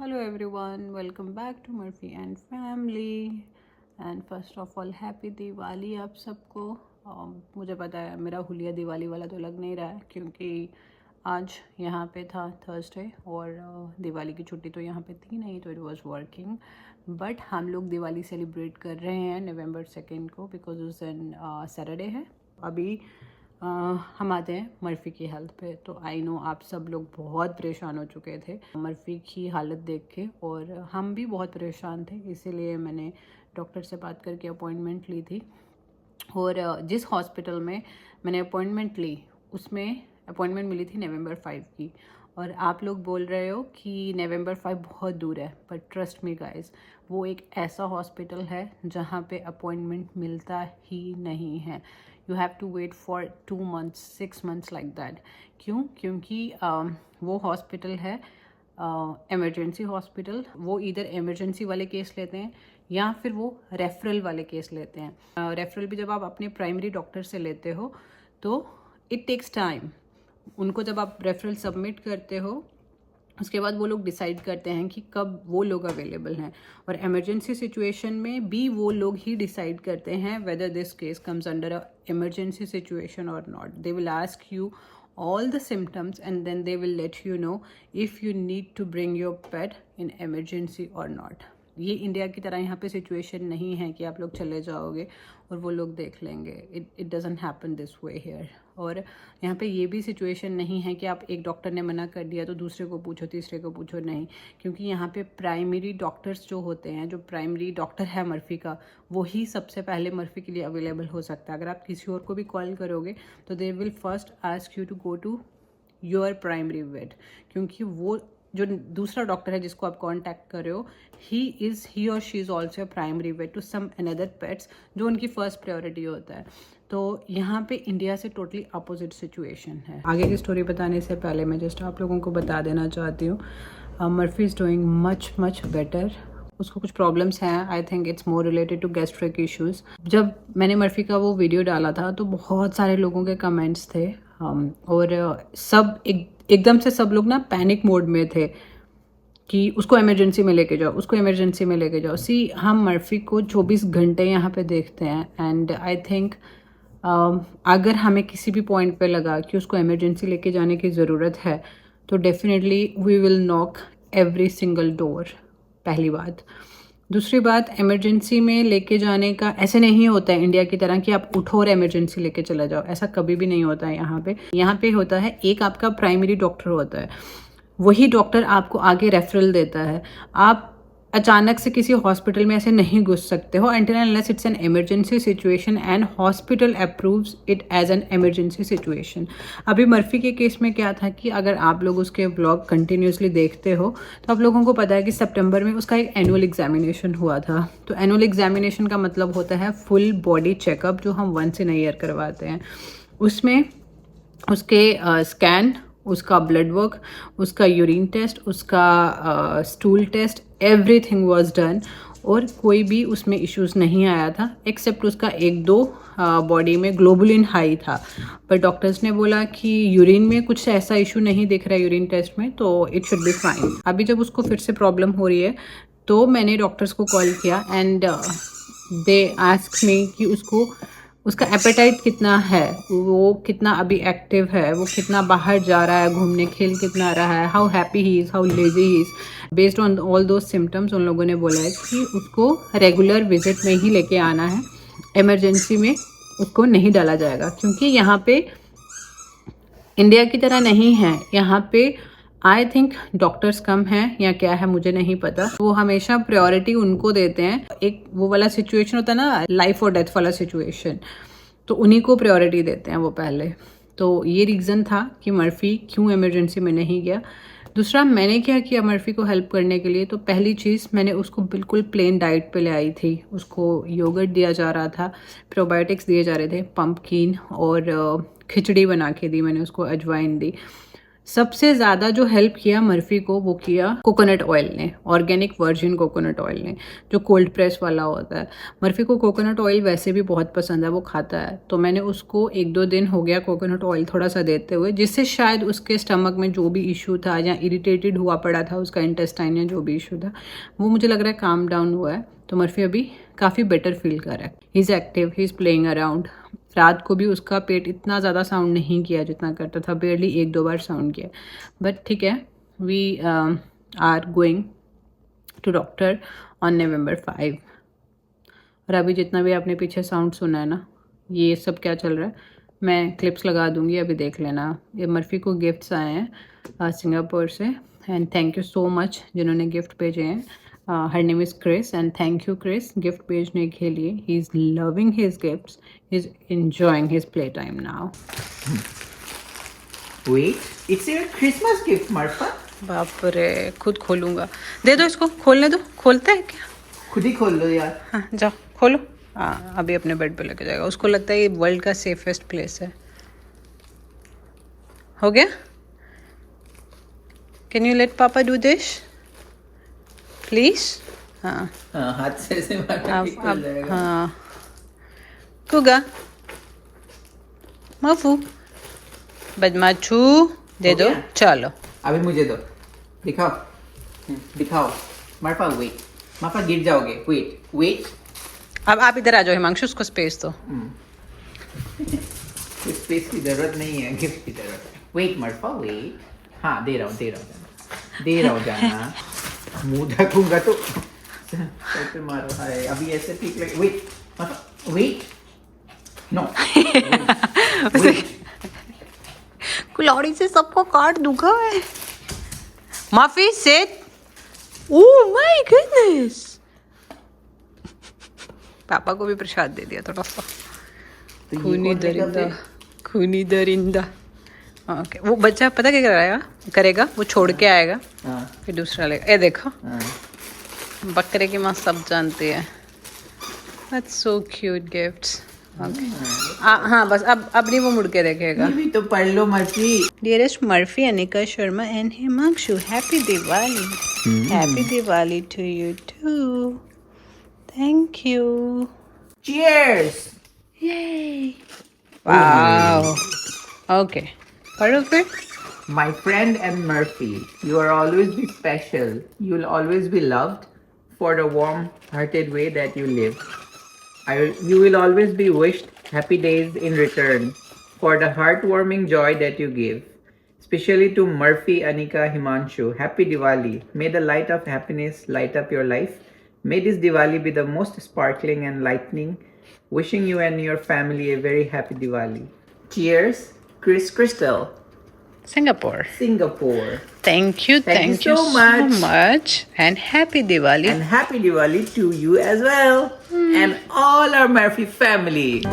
Hello everyone, welcome back to Murphy and family. And first of all, happy Diwali आप सबको। मुझे पता है मेरा हुलिया दिवाली वाला तो लग नहीं रहा है क्योंकि आज यहाँ पे था थर्सडे और दिवाली की छुट्टी तो यहाँ पे थी नहीं, तो इट वाज वर्किंग। बट हम लोग दिवाली सेलिब्रेट कर रहे हैं नवंबर 2 को, बिकॉज उस दिन सैटरडे है। अभी हम आते हैं मर्फ़ी की हेल्थ पे। तो आई नो आप सब लोग बहुत परेशान हो चुके थे मर्फ़ी की हालत देख के, और हम भी बहुत परेशान थे, इसीलिए मैंने डॉक्टर से बात करके अपॉइंटमेंट ली थी। और जिस हॉस्पिटल में मैंने अपॉइंटमेंट ली उसमें अपॉइंटमेंट मिली थी नवंबर 5 की। और आप लोग बोल रहे हो कि नवंबर 5 बहुत दूर है, बट ट्रस्ट मी गाइस, वो एक ऐसा हॉस्पिटल है जहाँ पे अपॉइंटमेंट मिलता ही नहीं है। You have to wait for 2 months 6 months like that. क्यों? क्योंकि वो हॉस्पिटल है इमरजेंसी हॉस्पिटल। वो इधर इमरजेंसी वाले केस लेते हैं या फिर वो रेफरल वाले केस लेते हैं। रेफरल भी जब आप अपने प्राइमरी डॉक्टर से लेते हो तो इट टेक्स टाइम। उनको जब आप रेफरल सबमिट करते हो उसके बाद वो लोग डिसाइड करते हैं कि कब वो लोग अवेलेबल हैं, और इमरजेंसी सिचुएशन में भी वो लोग ही डिसाइड करते हैं whether this case comes under a emergency situation or not. They will ask you all the symptoms and then they will let you know if you need to bring your pet in emergency or not। ये India की तरह यहाँ पे situation नहीं है कि आप लोग चले जाओगे और वो लोग देख लेंगे। It doesn't happen this way here. और यहाँ पे ये भी सिचुएशन नहीं है कि आप एक डॉक्टर ने मना कर दिया तो दूसरे को पूछो, तीसरे को पूछो, नहीं। क्योंकि यहाँ पे प्राइमरी डॉक्टर्स जो होते हैं, जो प्राइमरी डॉक्टर है मर्फ़ी का, वही सबसे पहले मर्फ़ी के लिए अवेलेबल हो सकता है। अगर आप किसी और को भी कॉल करोगे तो they will first ask you to go to your primary vet, क्योंकि वो जो दूसरा डॉक्टर है जिसको आप कांटेक्ट कर रहे हो, ही और she is also primary vet to some another pets, जो उनकी फर्स्ट प्रायोरिटी होता है। तो यहाँ पे इंडिया से टोटली अपोजिट सिचुएशन है। आगे की स्टोरी बताने से पहले मैं जस्ट आप लोगों को बता देना चाहती हूँ, Murphy is doing much better. उसको कुछ प्रॉब्लम्स हैं, I think it's more related to gastric issues. जब मैंने मर्फ़ी का वो वीडियो डाला था तो बहुत सारे लोगों के कमेंट्स थे, और सब एकदम से सब लोग ना पैनिक मोड में थे कि उसको इमरजेंसी में लेके जाओ, उसको इमरजेंसी में लेके जाओ। सी, हम मर्फ़ी को 24 घंटे यहाँ पे देखते हैं, एंड आई थिंक अगर हमें किसी भी पॉइंट पे लगा कि उसको इमरजेंसी लेके जाने की ज़रूरत है तो definitely we will knock every single door, पहली बात। दूसरी बात, इमरजेंसी में लेके जाने का ऐसे नहीं होता है इंडिया की तरह कि आप उठो और इमरजेंसी लेके चला जाओ, ऐसा कभी भी नहीं होता है। यहाँ पे होता है, एक आपका प्राइमरी डॉक्टर होता है, वही डॉक्टर आपको आगे रेफरल देता है। आप अचानक से किसी हॉस्पिटल में ऐसे नहीं घुस सकते हो until unless it's an emergency situation and hospital approves it as an emergency situation। अभी मर्फ़ी के केस में क्या था कि अगर आप लोग उसके व्लॉग कंटिन्यूसली देखते हो तो आप लोगों को पता है कि सितंबर में उसका एक एनुअल एग्जामिनेशन हुआ था। तो एनुअल एग्जामिनेशन का मतलब होता है फुल बॉडी चेकअप, जो हम वंस इन अ ईयर करवाते हैं। उसमें उसके स्कैन, उसका ब्लड वर्क, उसका यूरिन टेस्ट, उसका stool test, everything was done, और कोई भी उसमें इश्यूज नहीं आया था एक्सेप्ट उसका 1-2 बॉडी में ग्लोबुलिन हाई था। पर डॉक्टर्स ने बोला कि यूरिन में कुछ ऐसा इशू नहीं दिख रहा है यूरिन टेस्ट में, तो इट शुड बी फाइन। अभी जब उसको फिर से प्रॉब्लम हो रही है तो मैंने डॉक्टर्स को कॉल किया एंड दे आस्क मी कि उसका एपेटाइट कितना है, वो कितना अभी एक्टिव है, वो कितना बाहर जा रहा है घूमने, खेल कितना रहा है, how happy he is, how lazy he is. Based on all those symptoms उन लोगों ने बोला है कि उसको रेगुलर विजिट में ही लेके आना है, इमरजेंसी में उसको नहीं डाला जाएगा। क्योंकि यहाँ पे इंडिया की तरह नहीं है, यहाँ पे आई थिंक डॉक्टर्स कम हैं या क्या है मुझे नहीं पता। वो हमेशा प्रायोरिटी उनको देते हैं। एक वो वाला सिचुएशन होता है ना, लाइफ और डेथ वाला सिचुएशन, तो उन्हीं को प्रायोरिटी देते हैं वो पहले। तो ये रीज़न था कि मर्फ़ी क्यों इमरजेंसी में नहीं गया। दूसरा, मैंने क्या किया मर्फ़ी को हेल्प करने के लिए, तो पहली चीज़ मैंने उसको बिल्कुल प्लेन डाइट पे ले आई थी। उसको योगर्ट दिया जा रहा था, प्रोबायोटिक्स दिए जा रहे थे, पम्पकिन, और खिचड़ी बना के दी मैंने उसको, अजवाइन दी। सबसे ज़्यादा जो हेल्प किया मर्फी को वो किया कोकोनट ऑयल ने, ऑर्गेनिक वर्जिन कोकोनट ऑयल ने, जो कोल्ड प्रेस वाला होता है। मर्फी को कोकोनट ऑयल वैसे भी बहुत पसंद है, वो खाता है। तो मैंने उसको 1-2 दिन हो गया कोकोनट ऑयल थोड़ा सा देते हुए, जिससे शायद उसके स्टमक में जो भी इशू था या इरिटेटेड हुआ पड़ा था उसका इंटेस्टाइन या जो भी इशू था, वो मुझे लग रहा है काम डाउन हुआ है। तो मर्फी अभी काफ़ी बेटर फील कर रहा है। He is active, he is playing around. रात को भी उसका पेट इतना ज़्यादा साउंड नहीं किया जितना करता था, बेरली 1-2 बार साउंड किया। बट ठीक है, we are going to doctor on November 5। और अभी जितना भी आपने पीछे साउंड सुना है ना, ये सब क्या चल रहा है मैं क्लिप्स लगा दूंगी, अभी देख लेना। ये मर्फी को गिफ्ट्स आए हैं सिंगापुर से, and thank you so much जिन्होंने गिफ्ट भेजे हैं। Her name is Chris and thank you Chris gift भेजने के लिए। He is loving his gifts, he is enjoying his play time now. Wait, it's your Christmas gift मर्फा। बाप रे, खुद खोलूंगा। दे दो इसको, खोलने दो। खोलता है क्या? खुद ही खोल लो यार। हाँ जाओ खोलो। हाँ अभी अपने बेड पे लेके जाएगा। उसको लगता है ये वर्ल्ड का सेफेस्ट प्लेस है। हो गया? कैन यू लेट पापा डू दिस प्लीज? हाँ हाथ से ऐसे मारना ठीक हो जाएगा। हाँ कुगा माफू बदमाशू, दे दो। गया? चलो अभी मुझे दो, दिखाओ दिखाओ। मर्फा वेट, मर्फा गिर जाओगे। वेट वेट, अब आप इधर आ जाओ हिमांशु, उसको स्पेस दो। स्पेस की जरूरत नहीं है, गिफ्ट की जरूरत है। वेट मर्फा वेट। हाँ दे रहा हूँ दे रहा हूँ जाना। मुंह ढकूंगा तो सर पे मारो। हाय अभी ऐसे ठीक लगे। वेट मर्फा वेट, नो कुल्हाड़ी से सबको काट दूंगा मैं। माफी से। ओह माय गुडनेस, पापा को भी प्रसाद दे दिया थोड़ा सा। खूनी दरिंदा, खूनी दरिंदा। ओके, वो बच्चा पता क्या करेगा, वो छोड़ के आएगा फिर दूसरा लेगा। ये देखो बकरे की माँ सब जानती है। That's so cute gifts. Okay हाँ बस अब नहीं वो मुड़ के देखेगा। ये भी तो पढ़ लो Murphy. Dearest Murphy, Anika Sharma and Himanshu, happy Diwali. Happy Diwali to you too. Thank you. Cheers. Yay! Wow. Okay. पढ़ो फिर। My friend and Murphy, you are always be special. You will always be loved for the warm-hearted way that you live. You will always be wished happy days in return for the heartwarming joy that you give. Especially to Murphy, Anika, Himanshu, happy Diwali. May the light of happiness light up your life. May this Diwali be the most sparkling and lightning. Wishing you and your family a very happy Diwali. Cheers, Chris Crystal. Singapore. Singapore. Thank you so much. And happy Diwali. And happy Diwali to you as well. And all our Murphy family.